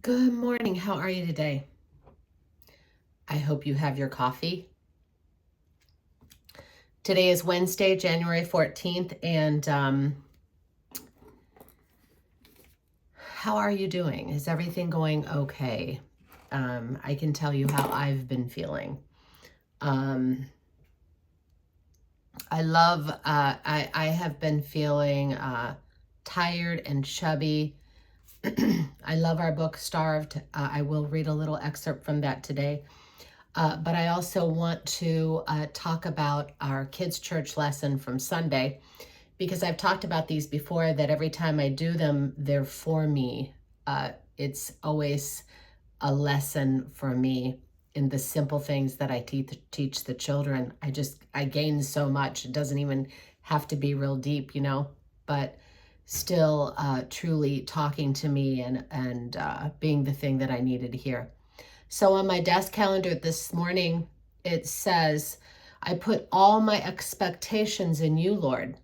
Good morning. How are you today? I hope you have your coffee. Today is Wednesday, January 14th, and how are you doing? Is everything going okay? I can tell you how I've been feeling. I have been feeling tired and chubby. I love our book, Starved. I will read a little excerpt from that today. But I also want to talk about our kids' church lesson from Sunday, because I've talked about these before, that every time I do them, they're for me. It's always a lesson for me in the simple things that I teach the children. I gain so much. It doesn't even have to be real deep, but still truly talking to me and being the thing that I needed to hear. So on my desk calendar this morning, it says, I put all my expectations in you, Lord.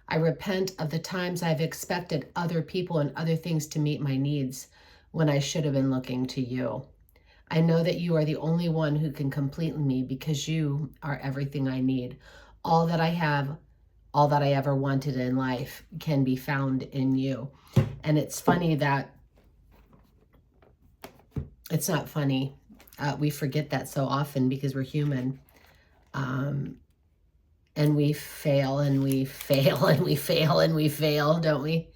I repent of the times I've expected other people and other things to meet my needs when I should have been looking to you. I know that you are the only one who can complete me, because you are everything I need. All that I have, all that I ever wanted in life can be found in you. And it's funny that it's not funny. We forget that so often because we're human. And we fail and we fail and we fail and we fail, don't we?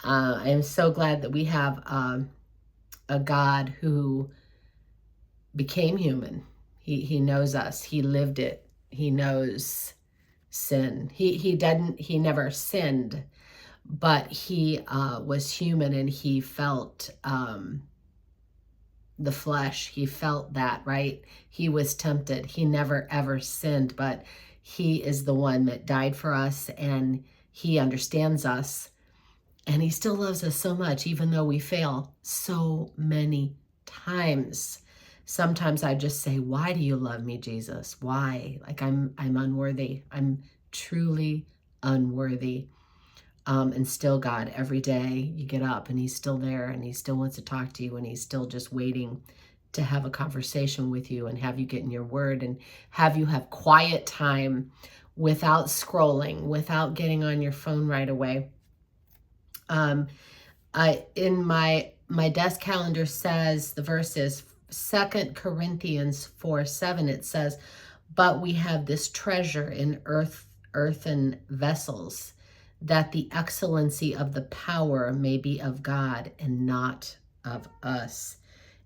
I'm so glad that we have a God who became human. He knows us. He lived it. He knows sin. He never sinned, but he was human, and he felt the flesh. He felt that, right? He was tempted. He never ever sinned, but he is the one that died for us, and he understands us, and he still loves us so much, even though we fail so many times. Sometimes I just say, why do you love me, Jesus? Why? Like I'm unworthy. I'm truly unworthy. And still, God, every day you get up and he's still there, and he still wants to talk to you, and he's still just waiting to have a conversation with you and have you get in your word and have you have quiet time without scrolling, without getting on your phone right away. In my desk calendar says, the verse is 2 Corinthians 4:7. It says, but we have this treasure in earthen vessels, that the excellency of the power may be of God and not of us.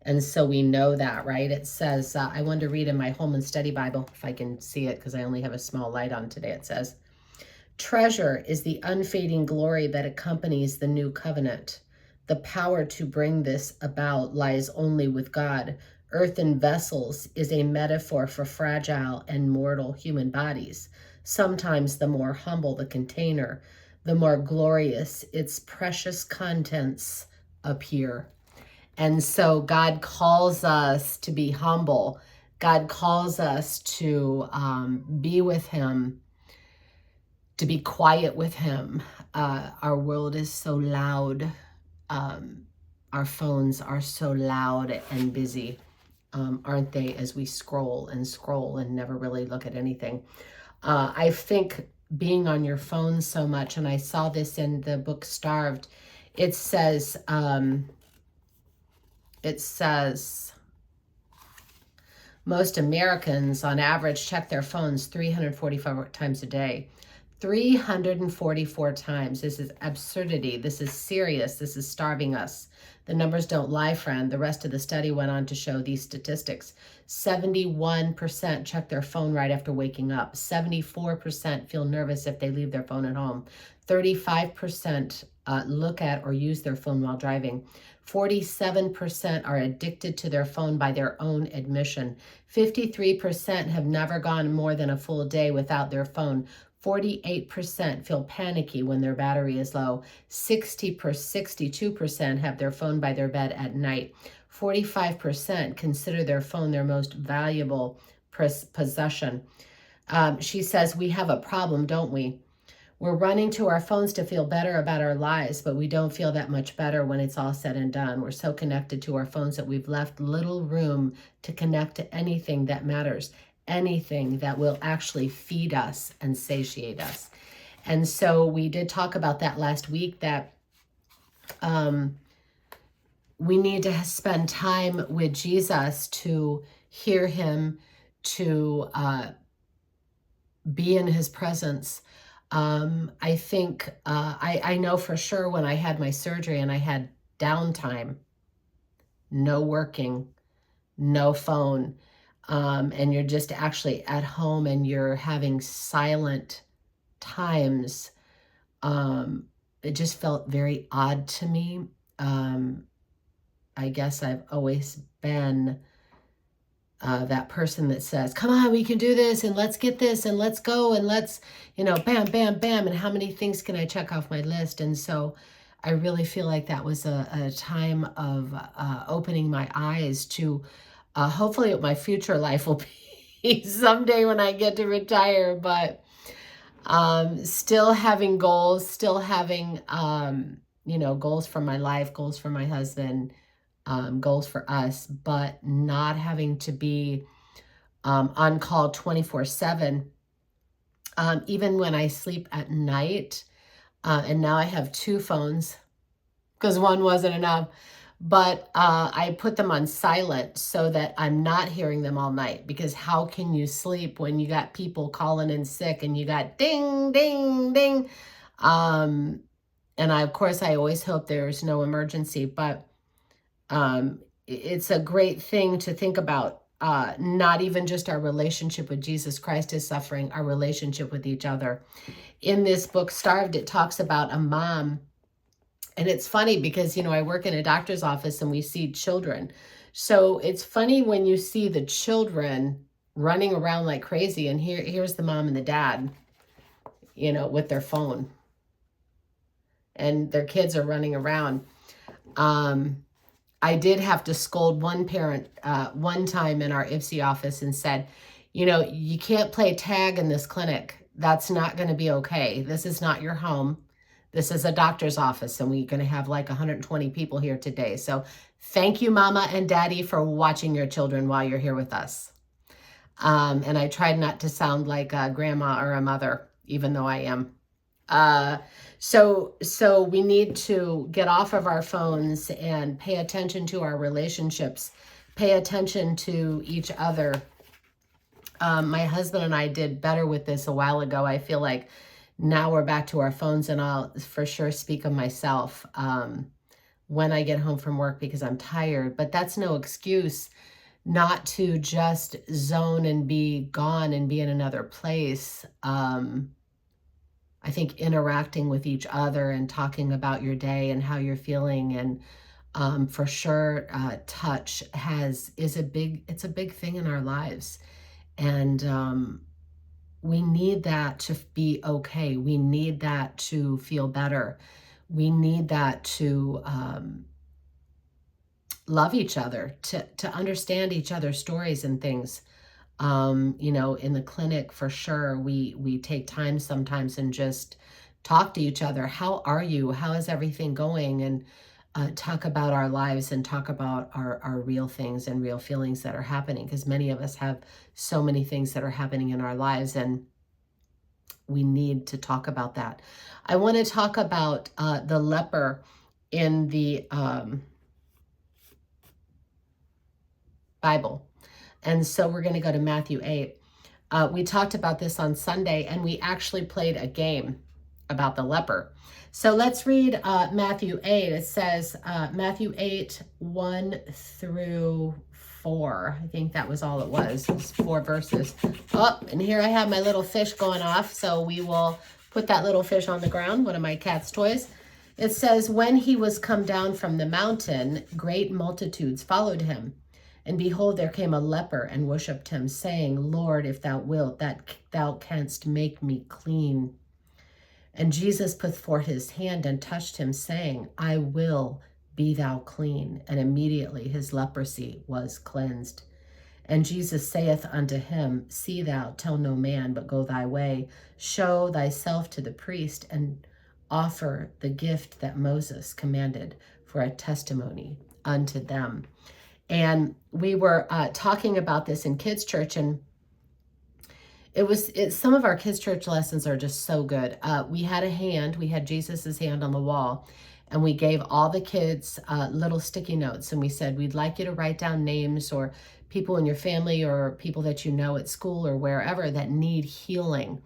And so we know that, right? It says, I wanted to read in my Holman Study Bible, if I can see it, because I only have a small light on today. It says, treasure is the unfading glory that accompanies the new covenant. The power to bring this about lies only with God. Earthen vessels is a metaphor for fragile and mortal human bodies. Sometimes the more humble the container, the more glorious its precious contents appear. And so God calls us to be humble. God calls us to be with him, to be quiet with him. Our world is so loud. Our phones are so loud and busy, aren't they, as we scroll and never really look at anything. I think being on your phone so much, and I saw this in the book Starved, it says most Americans on average check their phones 344 times a day. 344 times. This is absurdity. This is serious. This is starving us. The numbers don't lie, friend. The rest of the study went on to show these statistics. 71% check their phone right after waking up. 74% feel nervous if they leave their phone at home. 35% look at or use their phone while driving. 47% are addicted to their phone by their own admission. 53% have never gone more than a full day without their phone. 48% feel panicky when their battery is low. 62% have their phone by their bed at night. 45% consider their phone their most valuable possession. She says, we have a problem, don't we? We're running to our phones to feel better about our lives, but we don't feel that much better when it's all said and done. We're so connected to our phones that we've left little room to connect to anything that matters, anything that will actually feed us and satiate us. And so we did talk about that last week, that we need to spend time with Jesus to hear him, to be in his presence. I think, I know for sure when I had my surgery and I had downtime, no working, no phone, and you're just actually at home and you're having silent times, it just felt very odd to me. I guess I've always been that person that says, come on, we can do this, and let's get this, and let's go, and let's, bam, bam, bam, and how many things can I check off my list? And so I really feel like that was a time of opening my eyes to hopefully what my future life will be someday when I get to retire, but still having goals, still having, goals for my life, goals for my husband, goals for us, but not having to be on call 24/7. Even when I sleep at night, and now I have two phones because one wasn't enough, but I put them on silent so that I'm not hearing them all night, because how can you sleep when you got people calling in sick and you got ding, ding, ding? And of course, I always hope there's no emergency, but it's a great thing to think about. Not even just our relationship with Jesus Christ is suffering, our relationship with each other. In this book, Starved, it talks about a mom. And it's funny because, I work in a doctor's office and we see children. So it's funny when you see the children running around like crazy, and here's the mom and the dad, with their phone. And their kids are running around. I did have to scold one parent one time in our IPSI office and said, you can't play tag in this clinic. That's not going to be okay. This is not your home. This is a doctor's office, and we're going to have like 120 people here today. So thank you, Mama and Daddy, for watching your children while you're here with us. And I tried not to sound like a grandma or a mother, even though I am. So we need to get off of our phones and pay attention to our relationships, pay attention to each other. My husband and I did better with this a while ago. I feel like now we're back to our phones, and I'll for sure speak of myself when I get home from work because I'm tired, but that's no excuse not to just zone and be gone and be in another place. I think interacting with each other and talking about your day and how you're feeling, and for sure, touch is a big thing in our lives, and we need that to be okay. We need that to feel better. We need that to love each other, to understand each other's stories and things. In the clinic, for sure, we take time sometimes and just talk to each other. How are you? How is everything going? And talk about our lives and talk about our real things and real feelings that are happening, because many of us have so many things that are happening in our lives, and we need to talk about that. I want to talk about the leper in the Bible. And so we're going to go to Matthew 8. We talked about this on Sunday, and we actually played a game about the leper. So let's read Matthew 8. It says, Matthew 8, 1 through 4. I think that was all it was. It's 4 verses. Oh, and here I have my little fish going off. So we will put that little fish on the ground, one of my cat's toys. It says, when he was come down from the mountain, great multitudes followed him. And behold, there came a leper and worshipped him, saying, Lord, if thou wilt, that thou canst make me clean. And Jesus put forth his hand and touched him, saying, I will, be thou clean. And immediately his leprosy was cleansed. And Jesus saith unto him, See thou tell no man, but go thy way, show thyself to the priest, and offer the gift that Moses commanded for a testimony unto them. And we were talking about this in kids' church, and some of our kids' church lessons are just so good. We had Jesus's hand on the wall, and we gave all the kids little sticky notes, and we said, we'd like you to write down names or people in your family or people that you know at school or wherever that need healing.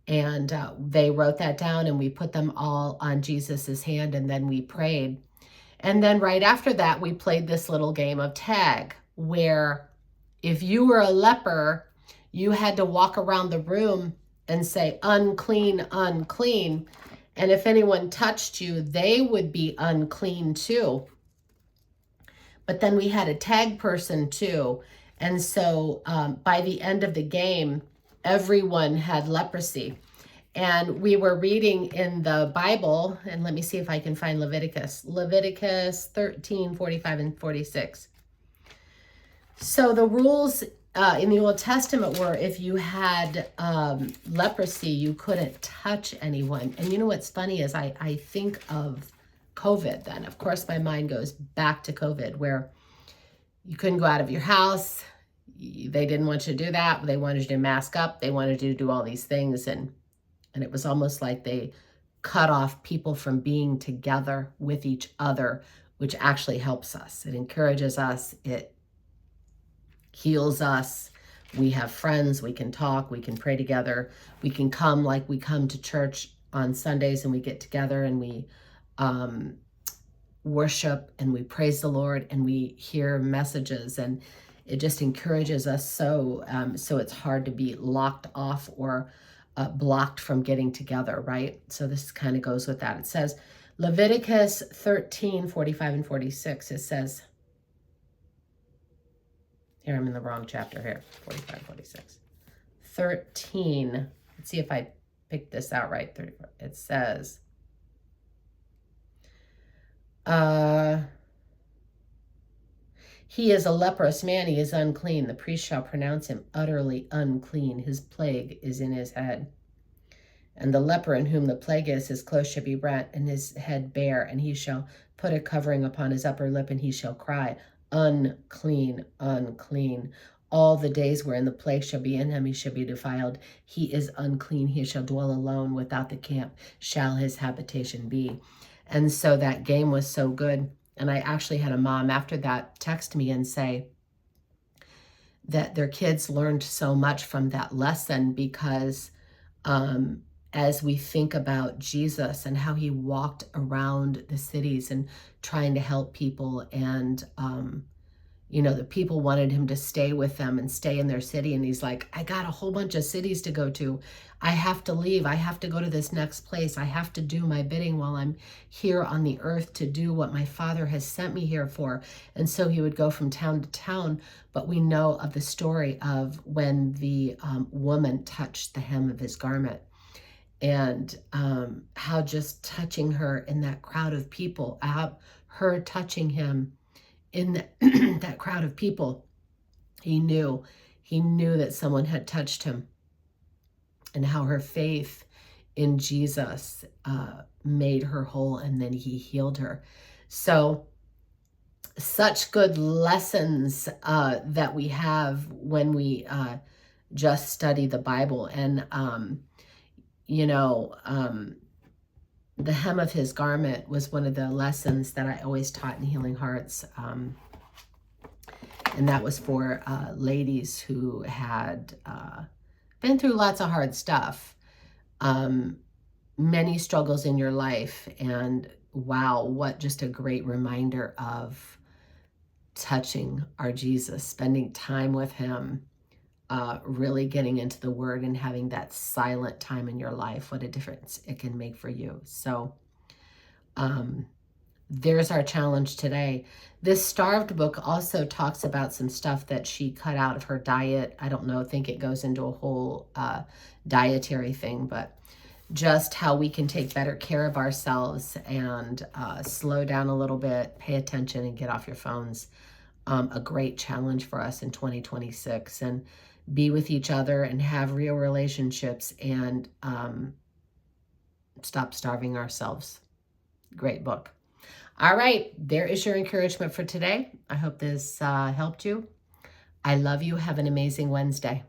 And they wrote that down, and we put them all on Jesus's hand, and then we prayed. And then right after that, we played this little game of tag, where if you were a leper, you had to walk around the room and say, unclean, unclean. And if anyone touched you, they would be unclean too. But then we had a tag person too. And so by the end of the game, everyone had leprosy. And we were reading in the Bible, and let me see if I can find Leviticus 13, 45, and 46. So the rules in the Old Testament were if you had leprosy, you couldn't touch anyone. And you know what's funny is I think of COVID then. Of course, my mind goes back to COVID, where you couldn't go out of your house. They didn't want you to do that. They wanted you to mask up. They wanted you to do all these things. And it was almost like they cut off people from being together with each other, which actually helps us. It encourages us. It heals us. We have friends. We can talk. We can pray together. We can come like we come to church on Sundays, and we get together and we worship and we praise the Lord and we hear messages, and it just encourages us. So it's hard to be locked off or blocked from getting together, right? So this kind of goes with that. It says, Leviticus 13, 45 and 46, it says, here I'm in the wrong chapter here, 45, 46. 13, let's see if I picked this out right. 34. It says, he is a leprous man, he is unclean. The priest shall pronounce him utterly unclean. His plague is in his head. And the leper in whom the plague is, his clothes shall be rent, and his head bare, and he shall put a covering upon his upper lip, and he shall cry, unclean, unclean. All the days wherein the plague shall be in him, he shall be defiled. He is unclean. He shall dwell alone without the camp, shall his habitation be. And so that game was so good. And I actually had a mom after that text me and say that their kids learned so much from that lesson, because as we think about Jesus and how he walked around the cities and trying to help people, and the people wanted him to stay with them and stay in their city, and he's like, I got a whole bunch of cities to go to. I have to leave. I have to go to this next place. I have to do my bidding while I'm here on the earth to do what my Father has sent me here for. And so he would go from town to town. But we know of the story of when the woman touched the hem of his garment, and how just touching her in that crowd of people, her touching him in that crowd of people, he knew that someone had touched him, and how her faith in Jesus made her whole, and then he healed her. So such good lessons that we have when we just study the Bible. And the hem of his garment was one of the lessons that I always taught in Healing Hearts. And that was for ladies who had been through lots of hard stuff, many struggles in your life. And wow, what just a great reminder of touching our Jesus, spending time with him, really getting into the word and having that silent time in your life. What a difference it can make for you. So there's our challenge today. This Starved book also talks about some stuff that she cut out of her diet. I think it goes into a whole dietary thing, but just how we can take better care of ourselves and slow down a little bit, pay attention, and get off your phones. a great challenge for us in 2026, and be with each other and have real relationships, and stop starving ourselves. Great book. All right, there is your encouragement for today. I hope this helped you. I love you. Have an amazing Wednesday.